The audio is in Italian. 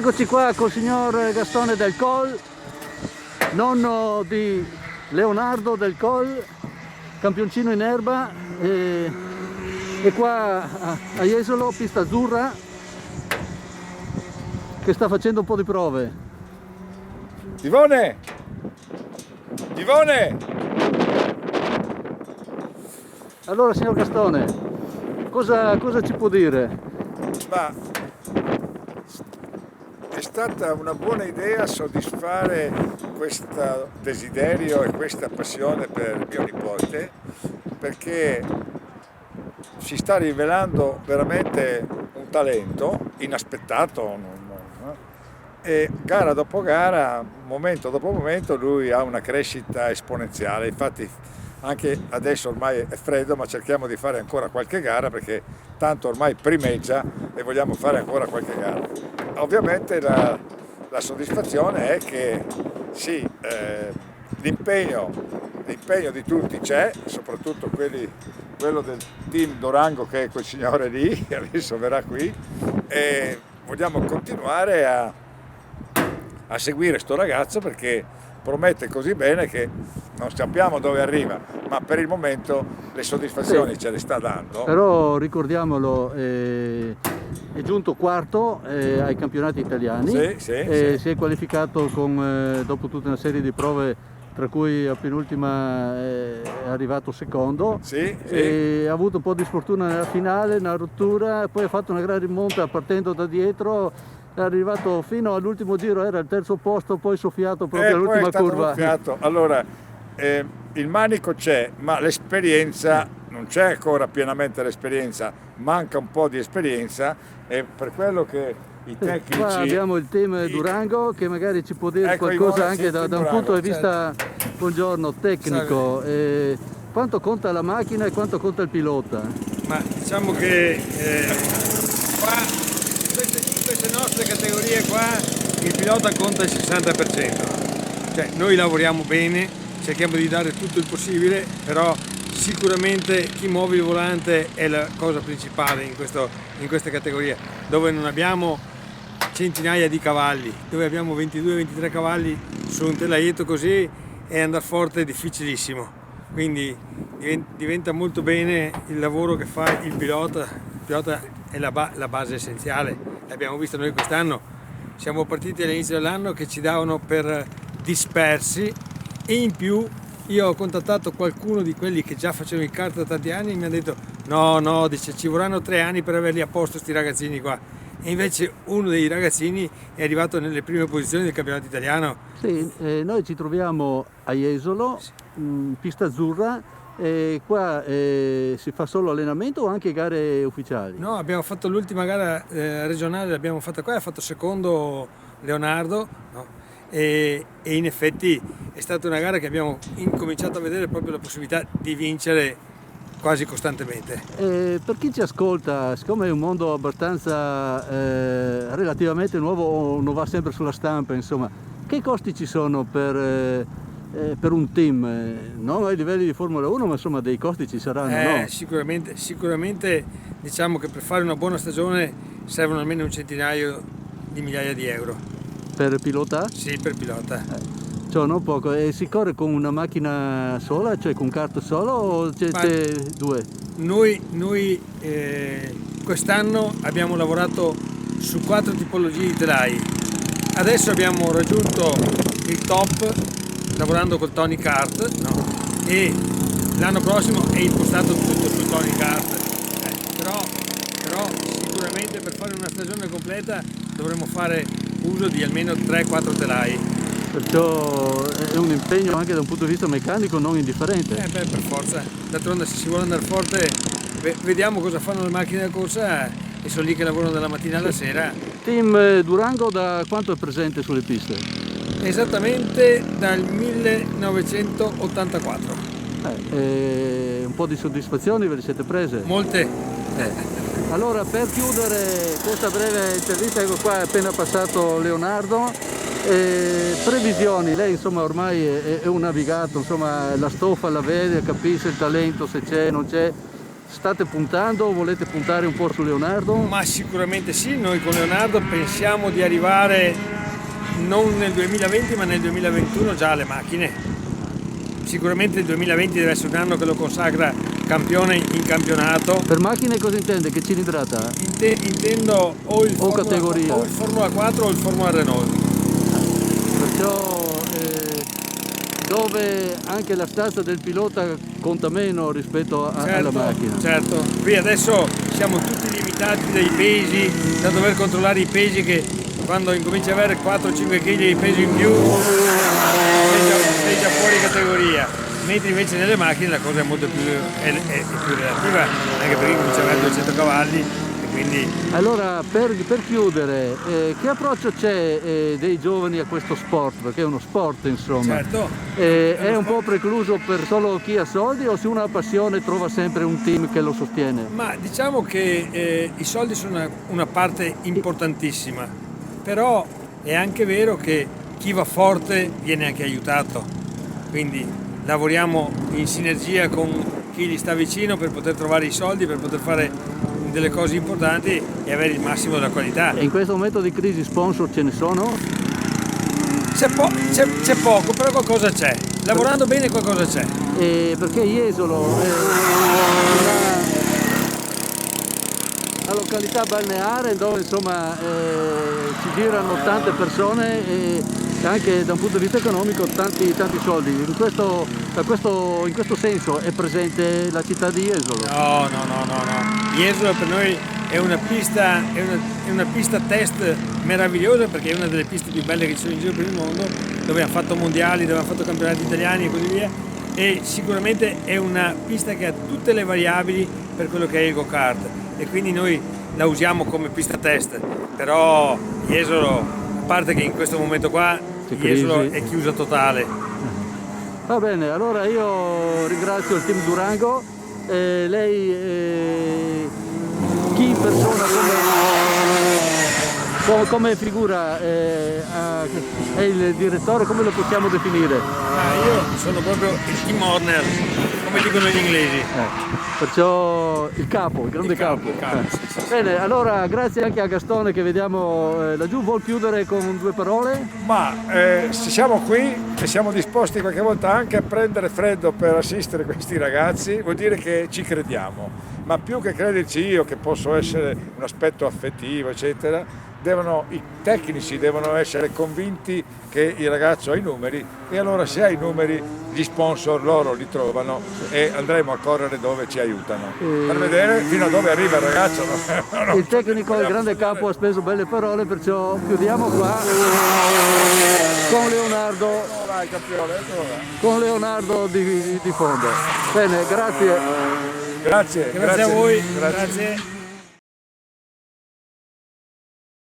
Eccoci qua col signor Gastone Del Col, nonno di Leonardo Del Col, campioncino in erba, e qua a Jesolo, pista azzurra, che sta facendo un po' di prove. Ivone! Ivone! Allora signor Gastone, cosa ci può dire? Ma è stata una buona idea soddisfare questo desiderio e questa passione per mio nipote, perché si sta rivelando veramente un talento inaspettato, e gara dopo gara, momento dopo momento, lui ha una crescita esponenziale. Infatti anche adesso ormai è freddo, ma cerchiamo di fare ancora qualche gara, perché tanto ormai primeggia e vogliamo fare ancora qualche gara. Ovviamente la soddisfazione è che sì, l'impegno di tutti c'è, soprattutto quello del team Durango, che è quel signore lì, che adesso verrà qui, e vogliamo continuare a seguire sto ragazzo, perché promette così bene che non sappiamo dove arriva, ma per il momento le soddisfazioni ce le sta dando. Però ricordiamolo, è giunto quarto ai campionati italiani, Sì. Si è qualificato dopo tutta una serie di prove, tra cui la penultima è arrivato secondo, e ha avuto un po' di sfortuna nella finale, una rottura, poi ha fatto una gran rimonta partendo da dietro. È arrivato fino all'ultimo giro, era al terzo posto, poi soffiato proprio all'ultima curva. Soffiato. Allora, il manico c'è, ma l'esperienza non c'è ancora pienamente, l'esperienza, manca un po' di esperienza, e per quello che i tecnici... Qua abbiamo il team Durango che magari ci può dire qualcosa anche da un punto di vista, buongiorno, tecnico. Quanto conta la macchina e quanto conta il pilota? Ma diciamo che qua in queste nostre categorie qua il pilota conta il 60%, cioè noi lavoriamo bene, cerchiamo di dare tutto il possibile, però sicuramente chi muove il volante è la cosa principale in queste categorie, dove non abbiamo centinaia di cavalli, dove abbiamo 22-23 cavalli su un telaieto così, e andare forte è difficilissimo, quindi diventa molto bene il lavoro che fa il pilota. Il pilota è la base essenziale, l'abbiamo visto noi quest'anno, siamo partiti all'inizio dell'anno che ci davano per dispersi, e in più io ho contattato qualcuno di quelli che già facevano il kart da tanti anni e mi ha detto no, dice, ci vorranno 3 anni per averli a posto sti ragazzini qua, e invece uno dei ragazzini è arrivato nelle prime posizioni del campionato italiano. Sì, noi ci troviamo a Jesolo, pista azzurra. E qua si fa solo allenamento o anche gare ufficiali? No, abbiamo fatto l'ultima gara regionale, l'abbiamo fatta qua, ha fatto secondo Leonardo, no? E in effetti è stata una gara che abbiamo incominciato a vedere proprio la possibilità di vincere quasi costantemente. Per chi ci ascolta, siccome è un mondo abbastanza relativamente nuovo, non va sempre sulla stampa, insomma, che costi ci sono per un team, non ai livelli di Formula 1, ma insomma dei costi ci saranno, no? Sicuramente diciamo che per fare una buona stagione servono almeno un centinaio di migliaia di euro. Per pilota? Sì, per pilota. Cioè non poco. E si corre con una macchina sola, cioè con kart solo, o c'è due? Noi quest'anno abbiamo lavorato su 4 tipologie di telai. Adesso abbiamo raggiunto il top lavorando col Tony Kart, no? E l'anno prossimo è impostato tutto sul Tony Kart, però sicuramente per fare una stagione completa dovremo fare uso di almeno 3-4 telai. Perciò è un impegno anche da un punto di vista meccanico non indifferente. Per forza, d'altronde se si vuole andare forte vediamo cosa fanno le macchine da corsa, e sono lì che lavorano dalla mattina alla sera. Team Durango da quanto è presente sulle piste? Esattamente dal 1984. Un po' di soddisfazioni ve le siete prese? Molte. Allora, per chiudere questa breve intervista, ecco qua è appena passato Leonardo. Previsioni, lei insomma ormai è un navigato, insomma la stoffa la vede, capisce il talento se c'è, non c'è. state puntando o volete puntare un po' su Leonardo? Ma sicuramente sì, noi con Leonardo pensiamo di arrivare non nel 2020 ma nel 2021 già alle macchine. Sicuramente il 2020 deve essere un anno che lo consacra campione in campionato. Per macchine cosa intende? Che cilindrata? Intendo o il Formula, categoria. o il Formula 4 o il Formula Renault. Perciò dove anche la stazza del pilota conta meno rispetto alla macchina. Certo, qui adesso siamo tutti limitati dai pesi, da dover controllare i pesi che quando incominci ad avere 4-5 kg di peso in più sei già fuori categoria, mentre invece nelle macchine la cosa è molto più relativa, anche perché comincia ad avere 200 cavalli e quindi... Allora per chiudere, che approccio c'è dei giovani a questo sport? Perché è uno sport insomma. Certo. È un po' precluso per solo chi ha soldi o se uno ha passione trova sempre un team che lo sostiene? Ma diciamo che i soldi sono una parte importantissima, però è anche vero che chi va forte viene anche aiutato, quindi lavoriamo in sinergia con chi gli sta vicino per poter trovare i soldi, per poter fare delle cose importanti e avere il massimo della qualità. E in questo momento di crisi sponsor ce ne sono? C'è poco, però qualcosa c'è, lavorando bene qualcosa c'è. Perché Jesolo una località balneare dove insomma ci girano tante persone e anche da un punto di vista economico tanti soldi. In questo senso è presente la città di Jesolo? No. Jesolo per noi è una pista test meravigliosa perché è una delle piste più belle che ci sono in giro per il mondo, dove hanno fatto mondiali, dove hanno fatto campionati italiani e così via, e sicuramente è una pista che ha tutte le variabili per quello che è il go-kart e quindi noi la usiamo come pista test, però Jesolo, a parte che in questo momento qua Jesolo è chiusa totale. Va bene, allora io ringrazio il team Durango, lei chi in persona come figura è il direttore, come lo possiamo definire? Io sono proprio il team owner, come dicono gli inglesi. Perciò il capo, il grande capo. Sì. Bene, allora grazie anche a Gastone che vediamo laggiù. Vuol chiudere con due parole? Ma se siamo qui e siamo disposti qualche volta anche a prendere freddo per assistere questi ragazzi, vuol dire che ci crediamo. Ma più che crederci io, che posso essere un aspetto affettivo, eccetera, i tecnici devono essere convinti che il ragazzo ha i numeri e allora se ha i numeri gli sponsor loro li trovano e andremo a correre dove ci aiutano per vedere fino a dove arriva il ragazzo. Il tecnico, il grande capo, ha speso belle parole, perciò chiudiamo qua con Leonardo, con Leonardo di fondo. Bene, grazie. Grazie A voi. Grazie.